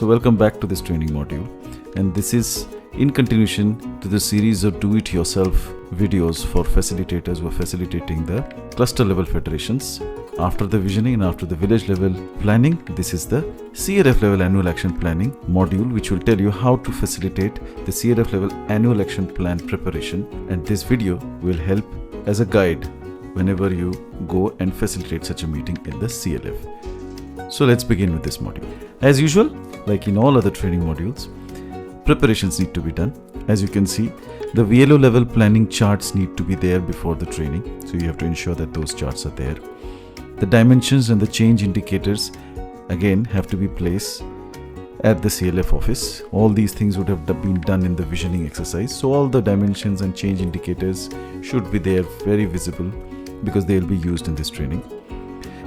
So welcome back to this training module, and this is in continuation to the series of do-it-yourself videos for facilitators who are facilitating the cluster level federations. After the visioning and after the village level planning, this is the CLF level annual action planning module, which will tell you how to facilitate the CLF level annual action plan preparation, and this video will help as a guide whenever you go and facilitate such a meeting in the CLF. So let's begin with this module. As usual, like in all other training modules, preparations need to be done. As you can see, the VLO level planning charts need to be there before the training, so you have to ensure that those charts are there. The dimensions and the change indicators again have to be placed at the CLF office. All these things would have been done in the visioning exercise, so all the dimensions and change indicators should be there, very visible, because they will be used in this training.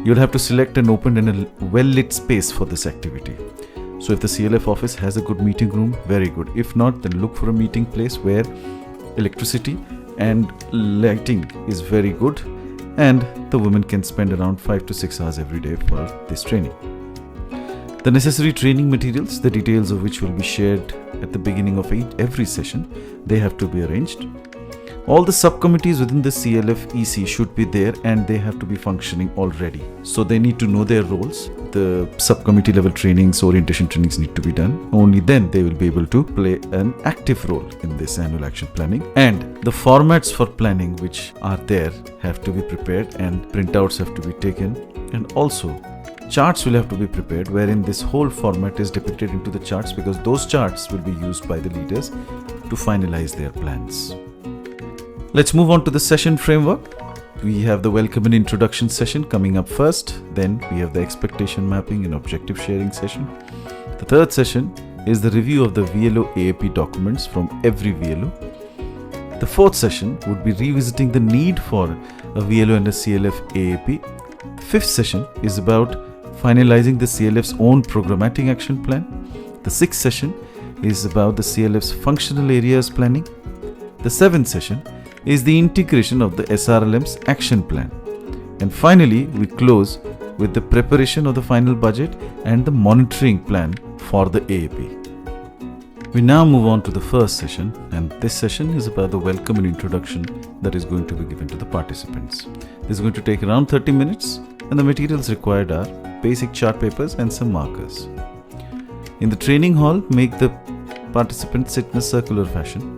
You'll have to select an open and a well-lit space for this activity. So if the CLF office has a good meeting room, very good. If not, then look for a meeting place where electricity and lighting is very good, and the women can spend around 5 to 6 hours every day for this training. The necessary training materials, the details of which will be shared at the beginning of every session, they have to be arranged. All the subcommittees within the CLF EC should be there, and they have to be functioning already. So they need to know their roles. The subcommittee level trainings, orientation trainings need to be done. Only then they will be able to play an active role in this annual action planning. And the formats for planning which are there have to be prepared, and printouts have to be taken. And also charts will have to be prepared, wherein this whole format is depicted into the charts, because those charts will be used by the leaders to finalize their plans. Let's move on to the session framework. We have the welcome and introduction session coming up first. Then we have the expectation mapping and objective sharing session. The third session is the review of the VLO AAP documents from every VLO. The fourth session would be revisiting the need for a VLO and a CLF AAP. Fifth session is about finalizing the CLF's own programmatic action plan. The sixth session is about the CLF's functional areas planning. The seventh session is the integration of the SRLM's action plan. And finally, we close with the preparation of the final budget and the monitoring plan for the AAP. We now move on to the first session, and this session is about the welcome and introduction that is going to be given to the participants. This is going to take around 30 minutes, and the materials required are basic chart papers and some markers. In the training hall, make the participants sit in a circular fashion,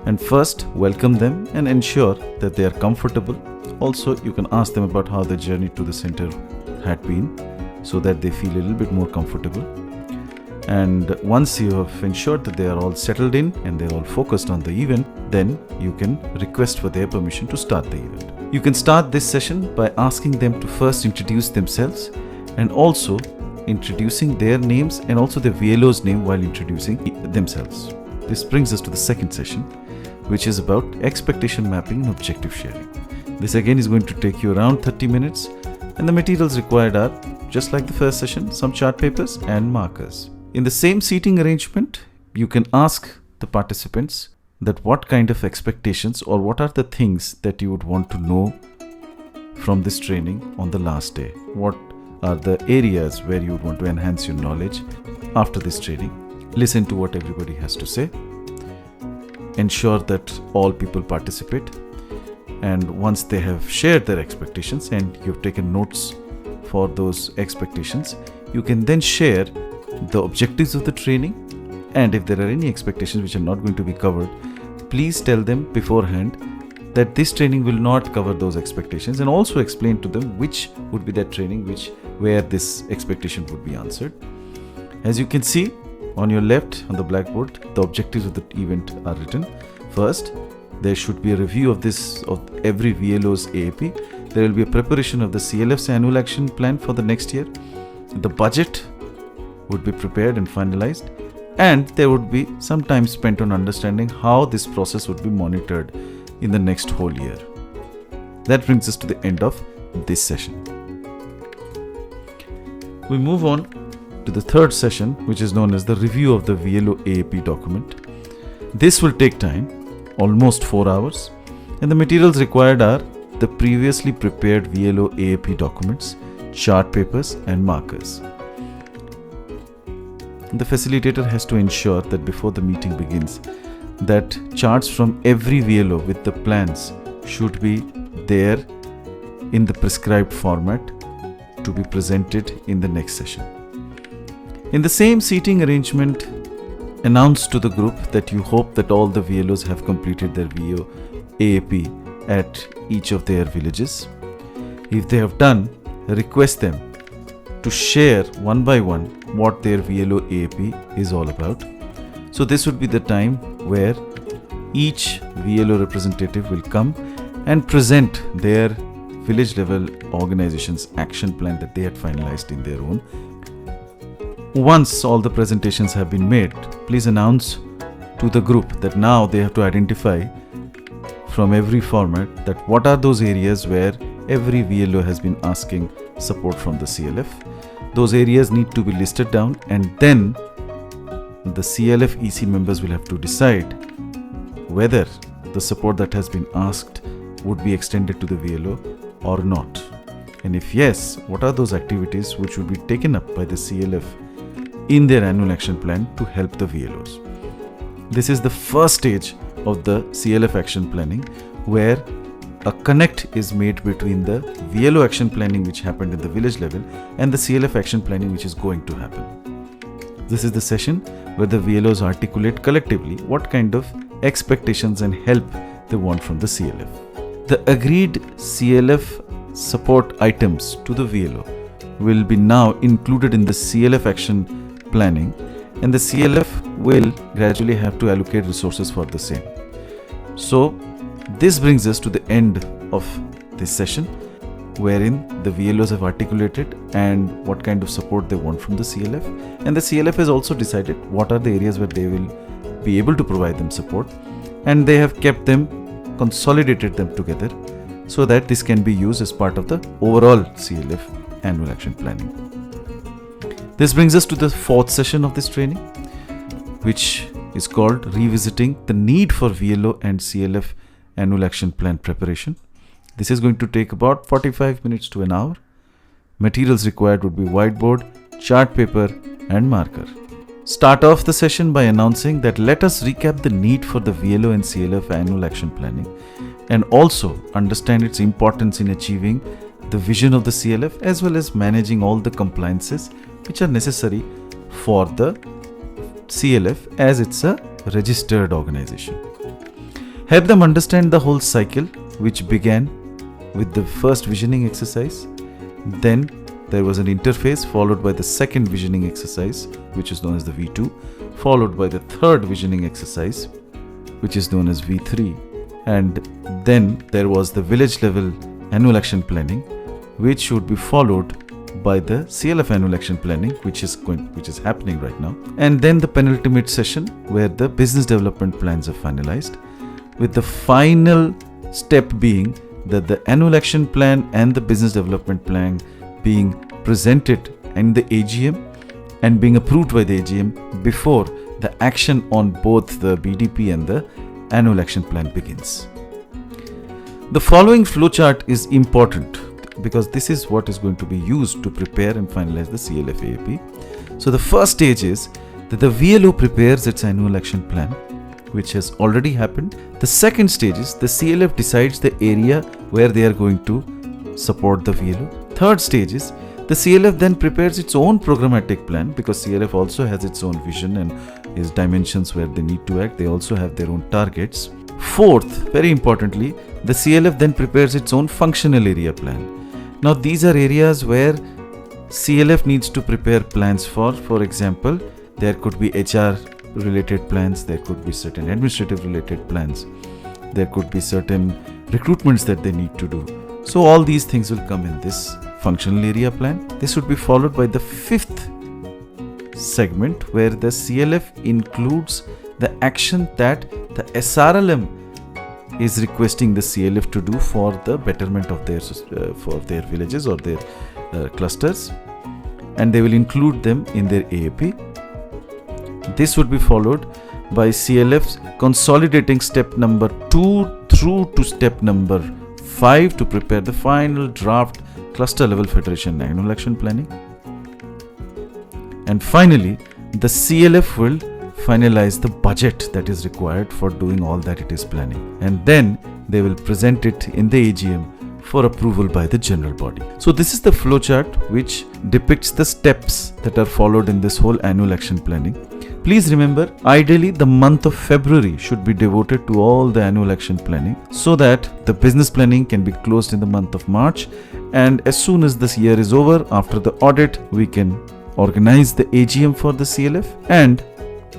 and first welcome them and ensure that they are comfortable. Also, you can ask them about how the journey to the center had been, so that they feel a little bit more comfortable. And once you have ensured that they are all settled in and they're all focused on the event, then you can request for their permission to start the event. You can start this session by asking them to first introduce themselves, and also introducing their names and also the VLO's name while introducing themselves. This brings us to the second session, which is about expectation mapping and objective sharing. This again is going to take you around 30 minutes, and the materials required are, just like the first session, some chart papers and markers. In the same seating arrangement, you can ask the participants that what kind of expectations or what are the things that you would want to know from this training on the last day. What are the areas where you would want to enhance your knowledge after this training? Listen to what everybody has to say. Ensure that all people participate, and once they have shared their expectations and you've taken notes for those expectations, you can then share the objectives of the training, and if there are any expectations which are not going to be covered, please tell them beforehand that this training will not cover those expectations, and also explain to them which would be that training where this expectation would be answered. As you can see on your left on the blackboard, the objectives of the event are written. First, there should be a review of every VLO's AAP. There will be a preparation of the CLF's annual action plan for the next year. The budget would be prepared and finalized, and there would be some time spent on understanding how this process would be monitored in the next whole year. That brings us to the end of this session. We move on to the third session, which is known as the review of the VLO AAP document. This will take time, almost 4 hours, and the materials required are the previously prepared VLO AAP documents, chart papers and markers. the facilitator has to ensure that before the meeting begins, that charts from every VLO with the plans should be there in the prescribed format to be presented in the next session. In the same seating arrangement, announce to the group that you hope that all the VLOs have completed their VO AAP at each of their villages. If they have done, request them to share one by one what their VLO AAP is all about. So this would be the time where each VLO representative will come and present their village level organization's action plan that they had finalized in their own. Once all the presentations have been made, please announce to the group that now they have to identify from every format that what are those areas where every VLO has been asking support from the CLF. Those areas need to be listed down, and then the CLF EC members will have to decide whether the support that has been asked would be extended to the VLO or not. And if yes, what are those activities which would be taken up by the CLF in their annual action plan to help the VLOs. This is the first stage of the CLF action planning, where a connect is made between the VLO action planning which happened at the village level and the CLF action planning which is going to happen. This is the session where the VLOs articulate collectively what kind of expectations and help they want from the CLF. The agreed CLF support items to the VLO will be now included in the CLF action planning, and the CLF will gradually have to allocate resources for the same. So this brings us to the end of this session, wherein the VLOs have articulated and what kind of support they want from the CLF, and the CLF has also decided what are the areas where they will be able to provide them support, and they have kept them, consolidated them together so that this can be used as part of the overall CLF annual action planning. This brings us to the fourth session of this training, which is called Revisiting the Need for VLO and CLF Annual Action Plan Preparation. This is going to take about 45 minutes to an hour. Materials required would be whiteboard, chart paper and marker. Start off the session by announcing that let us recap the need for the VLO and CLF Annual Action Planning and also understand its importance in achieving the vision of the CLF as well as managing all the compliances which are necessary for the CLF as it's a registered organization. Help them understand the whole cycle, which began with the first visioning exercise. Then there was an interface followed by the second visioning exercise, which is known as the V2, followed by the third visioning exercise, which is known as V3. And then there was the village level annual action planning, which would be followed by the CLF annual action planning, which is happening right now, and then the penultimate session where the business development plans are finalized, with the final step being that the annual action plan and the business development plan being presented in the AGM and being approved by the AGM before the action on both the BDP and the annual action plan begins. The following flowchart is important because this is what is going to be used to prepare and finalize the CLF AAP. So the first stage is that the VLO prepares its annual action plan, which has already happened. The second stage is the CLF decides the area where they are going to support the VLO. Third stage is the CLF then prepares its own programmatic plan, because CLF also has its own vision and its dimensions where they need to act. They also have their own targets. Fourth, very importantly, the CLF then prepares its own functional area plan. Now these are areas where CLF needs to prepare plans for example, there could be HR related plans, there could be certain administrative related plans, there could be certain recruitments that they need to do. So all these things will come in this functional area plan. This would be followed by the fifth segment where the CLF includes the action that the SRLM is requesting the CLF to do for the betterment of their villages or their clusters, and they will include them in their AAP. This would be followed by CLF's consolidating step number 2 through to step number 5 to prepare the final draft cluster level federation annual action planning. And finally, the CLF will finalize the budget that is required for doing all that it is planning, and then they will present it in the AGM for approval by the general body. So this is the flowchart which depicts the steps that are followed in this whole annual action planning. Please remember, ideally the month of February should be devoted to all the annual action planning so that the business planning can be closed in the month of March, and as soon as this year is over, after the audit, we can organize the AGM for the CLF, and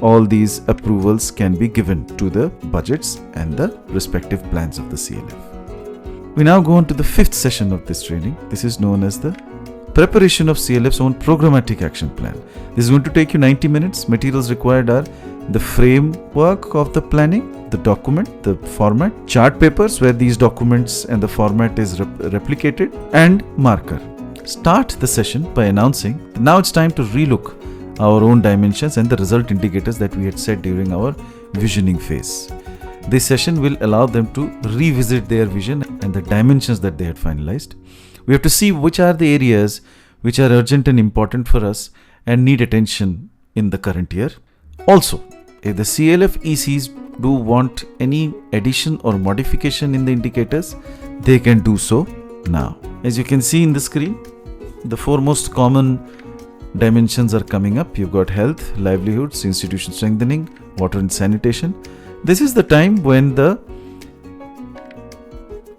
all these approvals can be given to the budgets and the respective plans of the CLF. We now go on to the 5th session of this training. This is known as the preparation of CLF's own programmatic action plan. This is going to take you 90 minutes. Materials required are the framework of the planning, the document, the format, chart papers where these documents and the format is replicated, and marker. Start the session by announcing that now it's time to relook our own dimensions and the result indicators that we had set during our visioning phase. This session will allow them to revisit their vision and the dimensions that they had finalized. We have to see which are the areas which are urgent and important for us and need attention in the current year. Also, if the CLF ECs do want any addition or modification in the indicators, they can do so now. As you can see in the screen, the 4 most common dimensions are coming up. You've got health, livelihoods, institution strengthening, water and sanitation. This is the time when the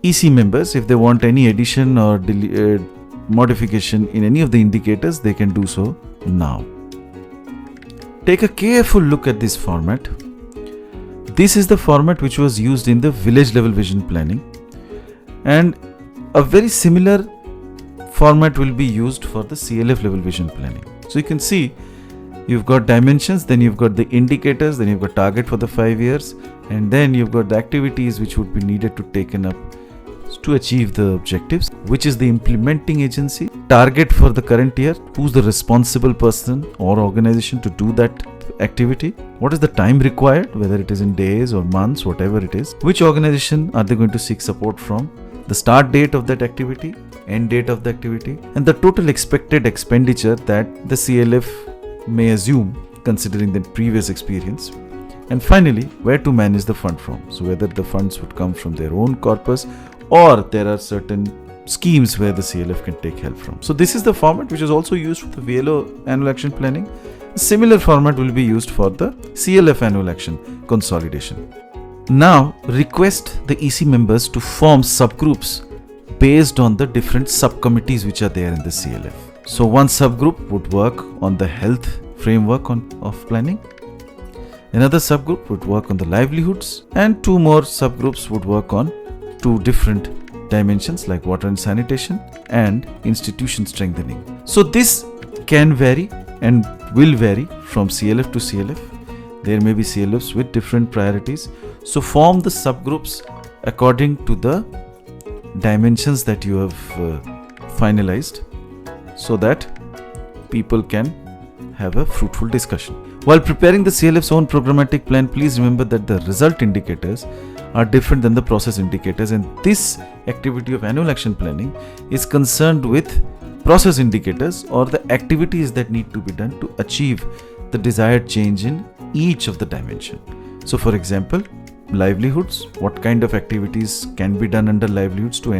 EC members, if they want any addition or modification in any of the indicators, they can do so now. Take a careful look at this format. This is the format which was used in the village level vision planning, and a very similar format will be used for the CLF level vision planning. So you can see you've got dimensions, then you've got the indicators, then you've got target for the 5 years, and then you've got the activities which would be needed to taken up to achieve the objectives, which is the implementing agency, target for the current year, who's the responsible person or organization to do that activity, what is the time required, whether it is in days or months, whatever it is, which organization are they going to seek support from, the start date of that activity, end date of the activity, and the total expected expenditure that the CLF may assume considering the previous experience, and finally where to manage the fund from. So whether the funds would come from their own corpus or there are certain schemes where the CLF can take help from. So this is the format which is also used for the VLO annual action planning. A similar format will be used for the CLF annual action consolidation. Now request the EC members to form subgroups based on the different subcommittees which are there in the CLF. So one subgroup would work on the health framework of planning, another subgroup would work on the livelihoods, and 2 more subgroups would work on 2 different dimensions like water and sanitation and institution strengthening. So this can vary and will vary from CLF to CLF. There may be CLFs with different priorities. So form the subgroups according to the dimensions that you have finalized so that people can have a fruitful discussion. While preparing the CLF's own programmatic plan, please remember that the result indicators are different than the process indicators, and this activity of annual action planning is concerned with process indicators or the activities that need to be done to achieve the desired change in each of the dimension. So for example, livelihoods, what kind of activities can be done under livelihoods to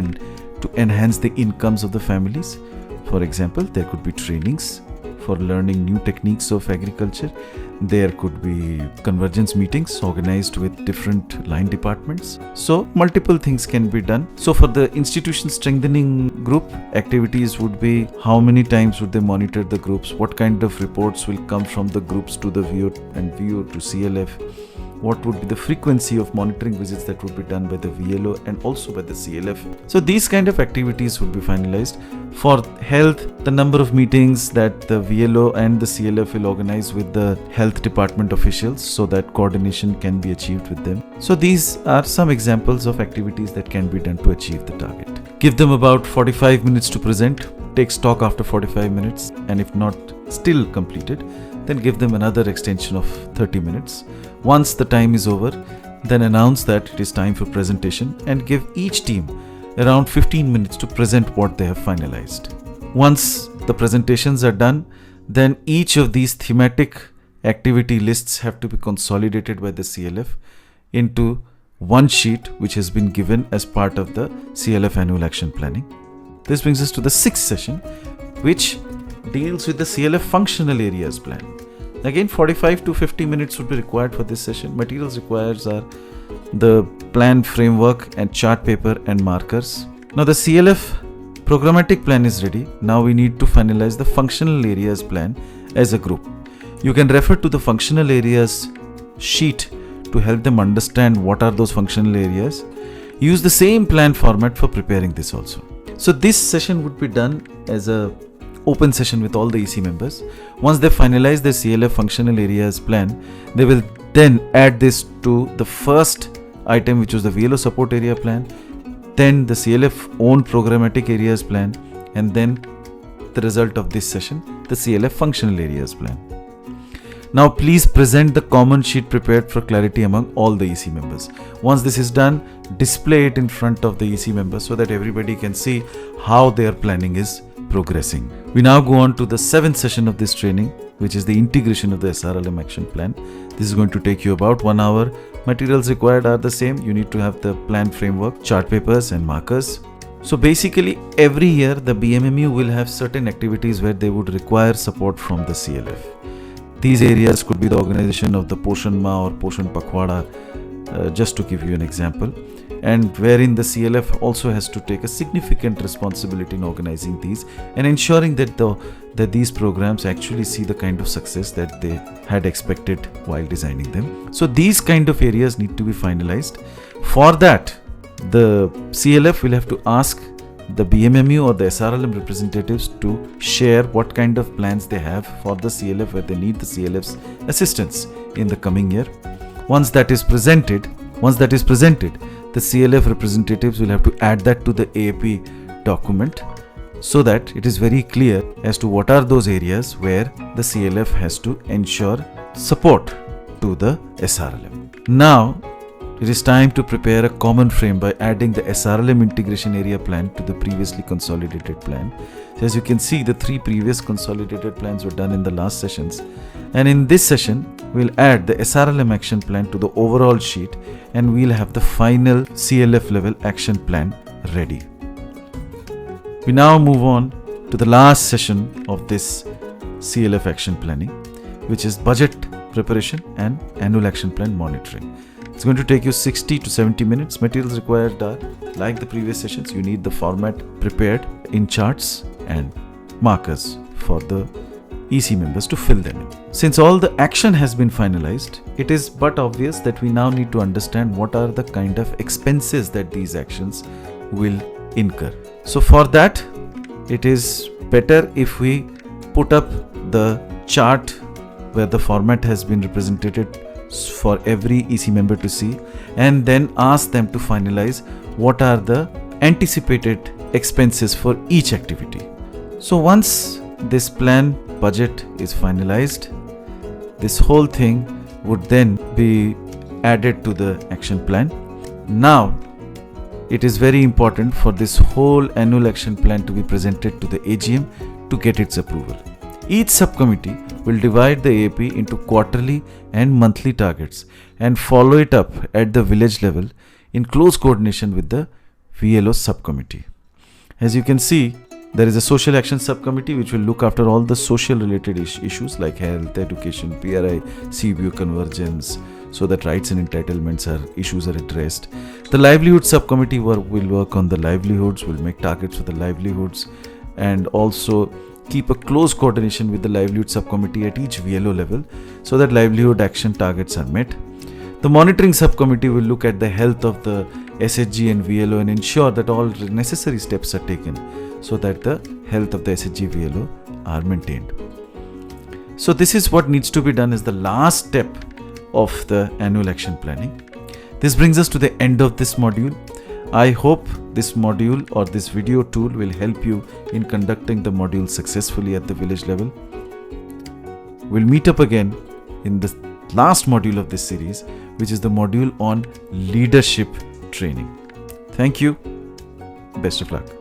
enhance the incomes of the families. For example, there could be trainings for learning new techniques of agriculture. There could be convergence meetings organized with different line departments. So multiple things can be done. So for the institution strengthening group, activities would be how many times would they monitor the groups, what kind of reports will come from the groups to the VO and VO to CLF, what would be the frequency of monitoring visits that would be done by the VLO and also by the CLF. So these kind of activities would be finalized. For health, the number of meetings that the VLO and the CLF will organize with the health department officials so that coordination can be achieved with them. So these are some examples of activities that can be done to achieve the target. Give them about 45 minutes to present, take stock after 45 minutes, and if not still completed, then give them another extension of 30 minutes. Once the time is over, then announce that it is time for presentation and give each team around 15 minutes to present what they have finalized. Once the presentations are done, then each of these thematic activity lists have to be consolidated by the CLF into one sheet which has been given as part of the CLF annual action planning. This brings us to the 6th session, which deals with the CLF functional areas plan. Again, 45 to 50 minutes would be required for this session. Materials required are the plan framework and chart paper and markers. Now the CLF programmatic plan is ready. Now we need to finalize the functional areas plan as a group. You can refer to the functional areas sheet to help them understand what are those functional areas. Use the same plan format for preparing this also. So this session would be done as a open session with all the EC members. Once they finalize the CLF functional areas plan, they will then add this to the first item, which was the VLO support area plan, then the CLF own programmatic areas plan, and then the result of this session, the CLF functional areas plan. Now please present the common sheet prepared for clarity among all the EC members. Once this is done, display it in front of the EC members so that everybody can see how their planning is progressing. We now go on to the 7th session of this training, which is the integration of the SRLM action plan. This is going to take you about 1 hour. Materials required are the same. You need to have the plan framework, chart papers and markers. So basically every year the BMMU will have certain activities where they would require support from the CLF. These areas could be the organization of the Poshan Ma or Poshan Pakhwada, just to give you an example, and wherein the CLF also has to take a significant responsibility in organizing these and ensuring that these programs actually see the kind of success that they had expected while designing them. So these kind of areas need to be finalized. For that, the CLF will have to ask the BMMU or the SRLM representatives to share what kind of plans they have for the CLF where they need the CLF's assistance in the coming year. Once that is presented, the CLF representatives will have to add that to the AAP document so that it is very clear as to what are those areas where the CLF has to ensure support to the SRLM. Now, it is time to prepare a common frame by adding the SRLM integration area plan to the previously consolidated plan. So as you can see, the 3 previous consolidated plans were done in the last sessions. And in this session, we'll add the SRLM action plan to the overall sheet and we'll have the final CLF level action plan ready. We now move on to the last session of this CLF action planning, which is budget preparation and annual action plan monitoring. It's going to take you 60 to 70 minutes. Materials required are, like the previous sessions, you need the format prepared in charts and markers for the EC members to fill them in. Since all the action has been finalized, it is but obvious that we now need to understand what are the kind of expenses that these actions will incur. So for that, it is better if we put up the chart where the format has been represented for every EC member to see, and then ask them to finalize what are the anticipated expenses for each activity. So once this plan budget is finalized, this whole thing would then be added to the action plan. Now, it is very important for this whole annual action plan to be presented to the AGM to get its approval. Each subcommittee will divide the AAP into quarterly and monthly targets and follow it up at the village level in close coordination with the VLO subcommittee. As you can see, there is a social action subcommittee which will look after all the social related issues like health, education, PRI, CBU convergence, so that rights and entitlements issues are addressed. The livelihood subcommittee will work on the livelihoods, will make targets for the livelihoods, and also keep a close coordination with the livelihood subcommittee at each VLO level so that livelihood action targets are met. The monitoring subcommittee will look at the health of the SHG and VLO and ensure that all necessary steps are taken so that the health of the SHG VLO are maintained. So this is what needs to be done as the last step of the annual action planning. This brings us to the end of this module. I hope this module or this video tool will help you in conducting the module successfully at the village level. We'll meet up again in the last module of this series, which is the module on leadership training. Thank you. Best of luck.